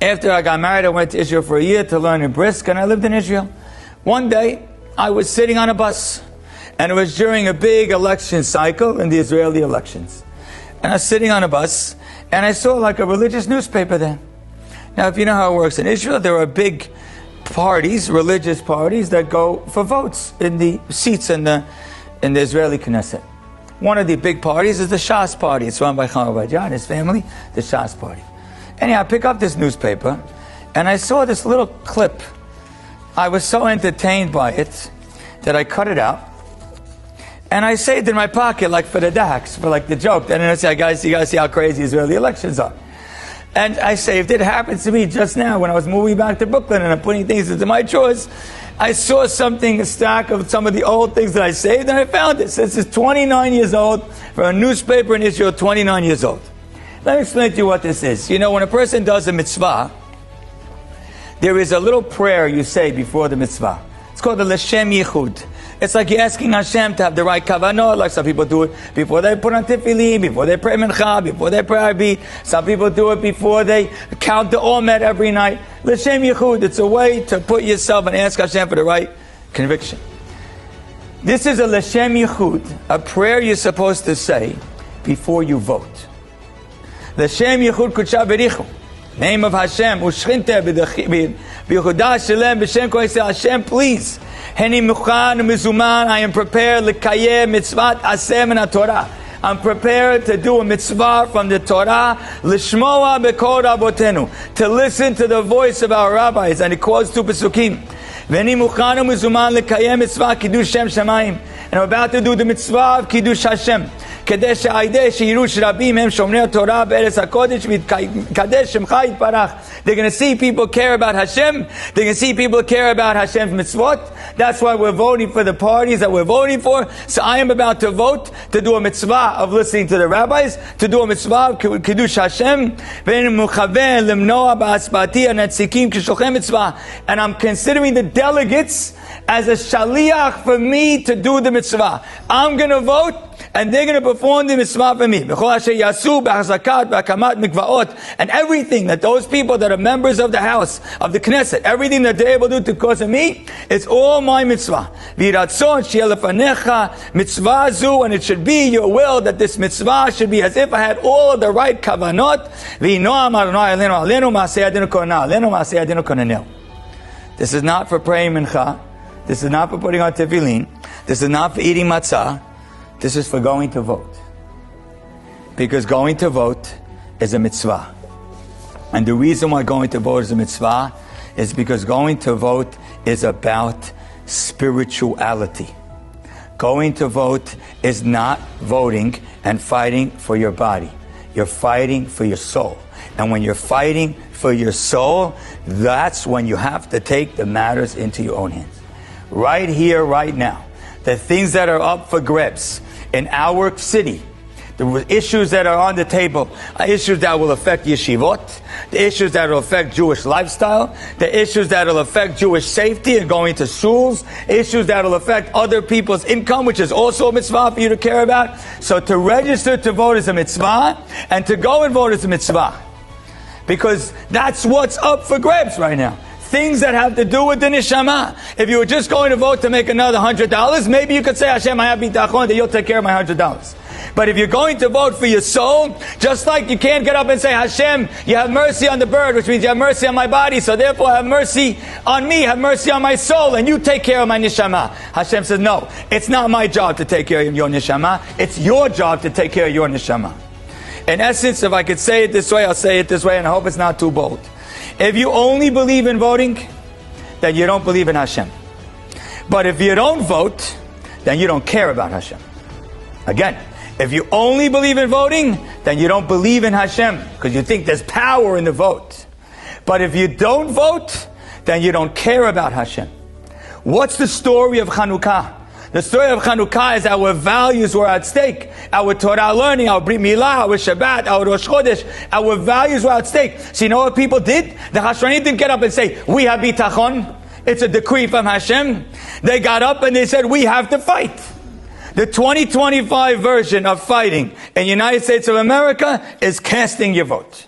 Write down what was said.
After I got married, I went to Israel for a year to learn in Brisk, and I lived in Israel. One day, I was sitting on a bus, and it was during a big election cycle in the Israeli elections. And I was sitting on a bus, and I saw like a religious newspaper there. Now, if you know how it works in Israel, there are big parties, religious parties, that go for votes in the seats in the Israeli Knesset. One of the big parties is the Shas party. It's run by Rabbi and his family, the Shas party. Anyhow, I pick up this newspaper, and I saw this little clip. I was so entertained by it that I cut it out, and I saved it in my pocket, like for the dax, for like the joke. And then I say, guys, you guys see how crazy Israeli elections are. And I saved it. It happens to me just now when I was moving back to Brooklyn and I'm putting things into my drawers. I saw something, a stack of some of the old things that I saved, and I found it. It says it's 29 years old, for a newspaper in Israel, 29 years old. Let me explain to you what this is. You know, when a person does a mitzvah, there is a little prayer you say before the mitzvah. It's called the L'Shem Yichud. It's like you're asking Hashem to have the right kavanah, like some people do it before they put on tefillin, before they pray mincha, before they pray Rabbi. Some people do it before they count the omed every night. L'Shem Yichud, it's a way to put yourself and ask Hashem for the right conviction. This is a L'Shem Yichud, a prayer you're supposed to say before you vote. L'Shem Yichud Kudsha Berichu. Name of Hashem, Ushchinte B'Yehudah Shalem B'Shem Kol Yisrael. Hashem, please. Heni Muchan Mizuman. I am prepared L'Kayeh Mitzvat Aseh Min HaTorah. I'm prepared to do a mitzvah from the Torah. L'Shmoa B'Kol Rabotenu. To listen to the voice of our rabbis. And it quotes two pesukim. Heni Muchan Mizuman L'Kayeh Mitzvah Kiddush Shem Shamayim. And I'm about to do the mitzvah of Kiddush Hashem. They're going to see people care about Hashem. They're going to see people care about Hashem's mitzvot. That's why we're voting for the parties that we're voting for. So I am about to vote to do a mitzvah of listening to the rabbis, to do a mitzvah of Kiddush Hashem. And I'm considering the delegates as a shaliach for me to do the mitzvah. I'm going to vote, and they're going to perform the mitzvah for me. And everything that those people that are members of the house, of the Knesset, everything that they're able to do because of me, it's all my mitzvah. Mitzvah, and it should be your will that this mitzvah should be as if I had all of the right kavanot. This is not for praying mincha. This is not for putting on tefillin. This is not for eating matzah. This is for going to vote. Because going to vote is a mitzvah. And the reason why going to vote is a mitzvah is because going to vote is about spirituality. Going to vote is not voting and fighting for your body. You're fighting for your soul. And when you're fighting for your soul, that's when you have to take the matters into your own hands. Right here, right now. The things that are up for grabs in our city, the issues that are on the table are issues that will affect yeshivot, the issues that will affect Jewish lifestyle, the issues that will affect Jewish safety and going to schools, issues that will affect other people's income, which is also a mitzvah for you to care about. So to register to vote is a mitzvah, and to go and vote is a mitzvah. Because that's what's up for grabs right now. Things that have to do with the neshama. If you were just going to vote to make another $100, maybe you could say, Hashem, I have bitachon, that you'll take care of my $100. But if you're going to vote for your soul, just like you can't get up and say, Hashem, you have mercy on the bird, which means you have mercy on my body, so therefore have mercy on me, have mercy on my soul, and you take care of my neshama. Hashem says, no, it's not my job to take care of your neshama, it's your job to take care of your neshama. In essence, if I could say it this way, I'll say it this way, and I hope it's not too bold. If you only believe in voting, then you don't believe in Hashem. But if you don't vote, then you don't care about Hashem. Again, if you only believe in voting, then you don't believe in Hashem, because you think there's power in the vote. But if you don't vote, then you don't care about Hashem. What's the story of Chanukah? The story of Chanukah is our values were at stake. Our Torah learning, our Brit Milah, our Shabbat, our Rosh Chodesh, our values were at stake. So you know what people did? The Hashranim didn't get up and say, we have bitachon. It's a decree from Hashem. They got up and they said, we have to fight. The 2025 version of fighting in the United States of America is casting your vote.